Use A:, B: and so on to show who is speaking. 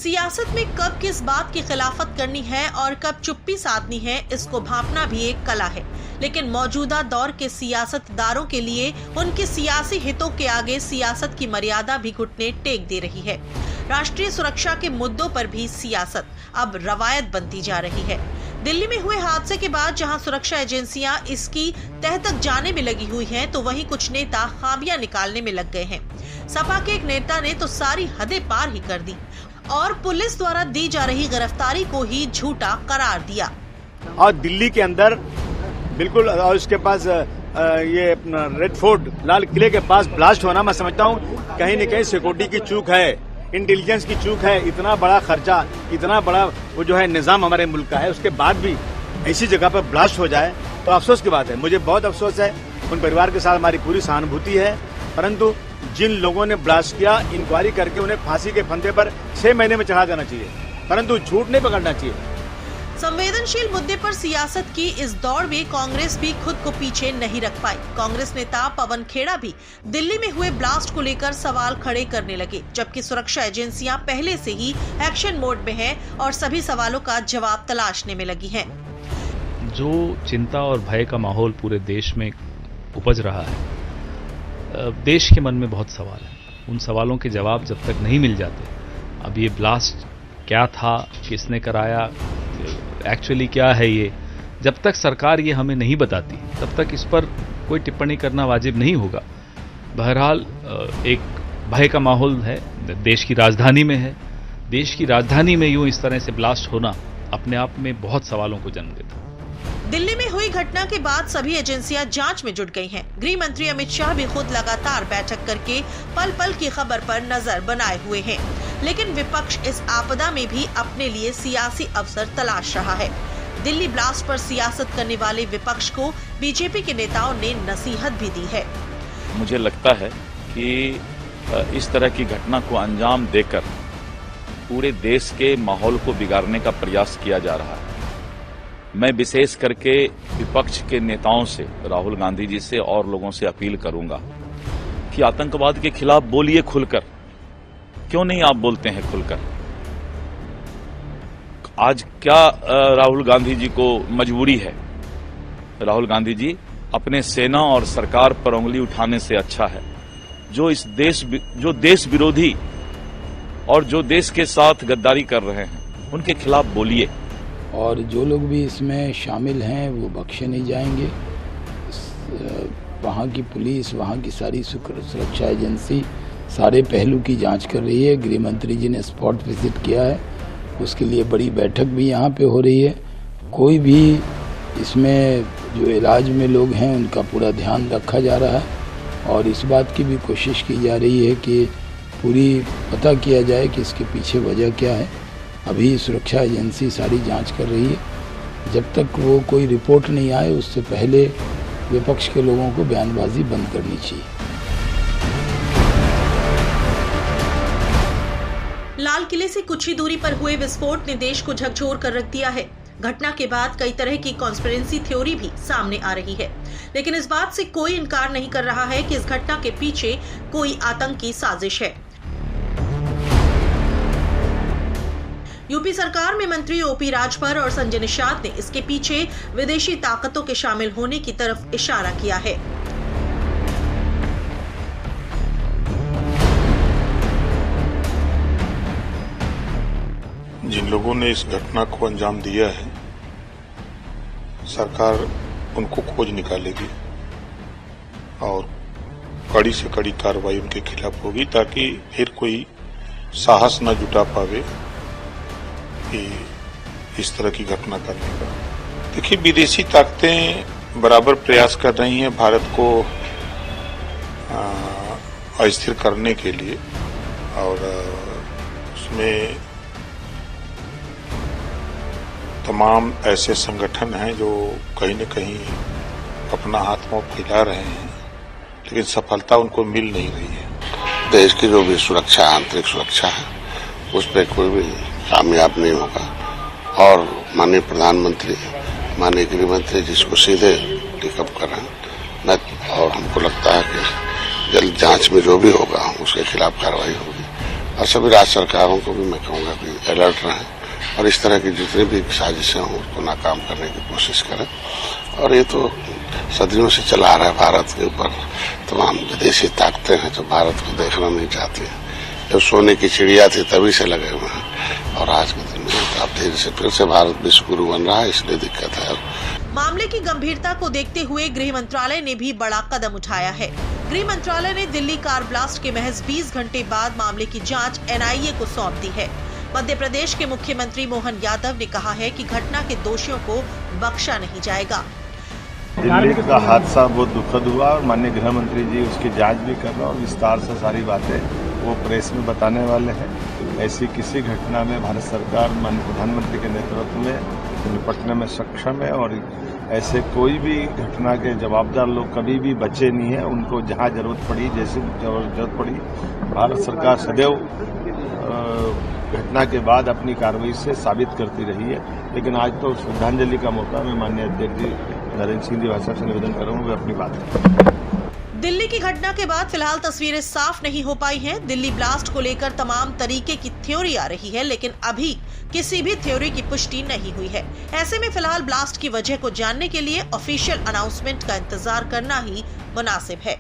A: सियासत में कब किस बात की खिलाफत करनी है और कब चुप्पी साधनी है, इसको भांपना भी एक कला है। लेकिन मौजूदा दौर के सियासतदारों के लिए उनके सियासी हितों के आगे सियासत की मर्यादा भी घुटने टेक दे रही है। राष्ट्रीय सुरक्षा के मुद्दों पर भी सियासत अब रवायत बनती जा रही है। दिल्ली में हुए हादसे के बाद जहां सुरक्षा एजेंसियां इसकी तह तक जाने में लगी हुई हैं, तो वहीं कुछ नेता खामियां निकालने में लग गए हैं। सपा के एक नेता ने तो सारी हदें पार ही कर दी और पुलिस द्वारा दी जा रही गिरफ्तारी को ही झूठा करार दिया।
B: और दिल्ली के अंदर बिल्कुल, और उसके पास ये रेड फोर्ट, लाल किले के पास ब्लास्ट होना, मैं समझता हूँ कहीं न कहीं सिक्योरिटी की चूक है, इंटेलिजेंस की चूक है। इतना बड़ा खर्चा, इतना बड़ा वो जो है निजाम हमारे मुल्क का है, उसके बाद भी ऐसी जगह पर ब्लास्ट हो जाए तो अफसोस की बात है। मुझे बहुत अफसोस है, उन परिवार के साथ हमारी पूरी सहानुभूति है। परंतु जिन लोगों ने ब्लास्ट किया, इंक्वायरी करके उन्हें फांसी के फंदे पर 6 महीने में चढ़ा देना चाहिए, परंतु झूठ नहीं पकड़ना चाहिए।
A: संवेदनशील मुद्दे पर सियासत की इस दौड़ में कांग्रेस भी खुद को पीछे नहीं रख पाई। कांग्रेस नेता पवन खेड़ा भी दिल्ली में हुए ब्लास्ट को लेकर सवाल खड़े करने लगे, जबकि सुरक्षा एजेंसियां पहले से ही एक्शन मोड में हैं और सभी सवालों का जवाब तलाशने में लगी हैं।
C: जो चिंता और भय का माहौल पूरे देश में उपज रहा है, देश के मन में बहुत सवाल है। उन सवालों के जवाब जब तक नहीं मिल जाते, अब ये ब्लास्ट क्या था, किसने कराया, एक्चुअली क्या है ये, जब तक सरकार ये हमें नहीं बताती तब तक इस पर कोई टिप्पणी करना वाजिब नहीं होगा। बहरहाल एक भय का माहौल है, देश की राजधानी में है। देश की राजधानी में यूं इस तरह से ब्लास्ट होना अपने आप में बहुत सवालों को जन्म देता है।
A: दिल्ली में हुई घटना के बाद सभी एजेंसियां जांच में जुट गई हैं। गृह मंत्री अमित शाह भी खुद लगातार बैठक करके पल पल की खबर पर नजर बनाए हुए हैं। लेकिन विपक्ष इस आपदा में भी अपने लिए सियासी अवसर तलाश रहा है। दिल्ली ब्लास्ट पर सियासत करने वाले विपक्ष को बीजेपी के नेताओं ने नसीहत भी दी है।
D: मुझे लगता है कि इस तरह की घटना को अंजाम देकर पूरे देश के माहौल को बिगाड़ने का प्रयास किया जा रहा है। मैं विशेष करके विपक्ष के नेताओं से, राहुल गांधी जी से और लोगों से अपील करूंगा कि आतंकवाद के खिलाफ बोलिए खुलकर। क्यों नहीं आप बोलते हैं खुलकर? आज क्या राहुल गांधी जी को मजबूरी है? राहुल गांधी जी, अपने सेना और सरकार पर उंगली उठाने से अच्छा है जो देश विरोधी और जो देश के साथ गद्दारी कर रहे हैं उनके खिलाफ बोलिए।
E: और जो लोग भी इसमें शामिल हैं वो बख्शे नहीं जाएंगे। वहाँ की पुलिस, वहाँ की सारी सुरक्षा एजेंसी सारे पहलू की जांच कर रही है। गृह मंत्री जी ने स्पॉट विजिट किया है, उसके लिए बड़ी बैठक भी यहाँ पे हो रही है। कोई भी इसमें जो इलाज में लोग हैं उनका पूरा ध्यान रखा जा रहा है और इस बात की भी कोशिश की जा रही है कि पूरी पता किया जाए कि इसके पीछे वजह क्या है। अभी सुरक्षा एजेंसी सारी जांच कर रही है। जब तक वो कोई रिपोर्ट नहीं आए उससे पहले विपक्ष के लोगों को बयानबाजी बंद करनी चाहिए।
A: लाल किले से कुछ ही दूरी पर हुए विस्फोट ने देश को झकझोर कर रख दिया है। घटना के बाद कई तरह की कॉन्स्पिरेसी थ्योरी भी सामने आ रही है, लेकिन इस बात से कोई इनकार नहीं कर रहा है कि इस घटना के पीछे कोई आतंकी साजिश है। यूपी सरकार में मंत्री ओपी राजभर और संजय निषाद ने इसके पीछे विदेशी ताकतों के शामिल होने की तरफ इशारा किया है।
F: जिन लोगों ने इस घटना को अंजाम दिया है, सरकार उनको खोज निकालेगी और कड़ी से कड़ी कार्रवाई उनके खिलाफ होगी ताकि फिर कोई साहस न जुटा पावे कि इस तरह की घटना करने का। देखिए, विदेशी ताकतें बराबर प्रयास कर रही हैं भारत को अस्थिर करने के लिए और उसमें तमाम ऐसे संगठन हैं जो कहीं न कहीं अपना हाथ मुंह फैला रहे हैं, लेकिन सफलता उनको मिल नहीं रही है।
G: देश की जो भी सुरक्षा, आंतरिक सुरक्षा है, उस पर कोई भी कामयाब नहीं होगा और माननीय प्रधानमंत्री, माननीय गृह मंत्री जिसको सीधे टिकअप कर रहे हैं और हमको लगता है कि जल्द जांच में जो भी होगा उसके खिलाफ कार्रवाई होगी और सभी राज्य सरकारों को भी मैं कहूँगा कि अलर्ट रहें और इस तरह की जितनी भी साजिशें हों उसको नाकाम करने की कोशिश करें। और ये तो सदियों से चला आ रहा है भारत के ऊपर तमाम विदेशी ताकतें हैं जो भारत को देखना नहीं चाहती हैं। जब सोने की चिड़िया थी तभी से लगे हुए हैं और आज के दिन में अब धीरे से फिर से भारत विश्व गुरु बन रहा है, इसलिए दिक्कत है।
A: मामले की गंभीरता को देखते हुए गृह मंत्रालय ने भी बड़ा कदम उठाया है। गृह मंत्रालय ने दिल्ली कार ब्लास्ट के महज 20 घंटे बाद मामले की जांच NIA को सौंप दी है। मध्य प्रदेश के मुख्यमंत्री मोहन यादव ने कहा है कि घटना के दोषियों को बख्शा नहीं जाएगा।
H: दिल्ली का हादसा बहुत दुखद हुआ और माननीय गृह मंत्री जी उसकी जांच भी कर रहे हैं और विस्तार से सारी बातें वो प्रेस में बताने वाले हैं। ऐसी किसी घटना में भारत सरकार माननीय प्रधानमंत्री के नेतृत्व में निपटने में सक्षम है और ऐसे कोई भी घटना के जवाबदार लोग कभी भी बचे नहीं है। उनको जहां जरूरत पड़ी, जैसी जरूरत पड़ी, भारत सरकार सदैव घटना के बाद अपनी कार्रवाई से साबित करती रही है। लेकिन आज तो श्रद्धांजलि का मौका मैं माननीय अध्यक्ष जी नरेंद्र सिंह जी भाई साहब से निवेदन कर रहा हूँ वे अपनी बात करें।
A: दिल्ली की घटना के बाद फिलहाल तस्वीरें साफ नहीं हो पाई हैं। दिल्ली ब्लास्ट को लेकर तमाम तरीके की थ्योरी आ रही है, लेकिन अभी किसी भी थ्योरी की पुष्टि नहीं हुई है। ऐसे में फिलहाल ब्लास्ट की वजह को जानने के लिए ऑफिशियल अनाउंसमेंट का इंतजार करना ही मुनासिब है।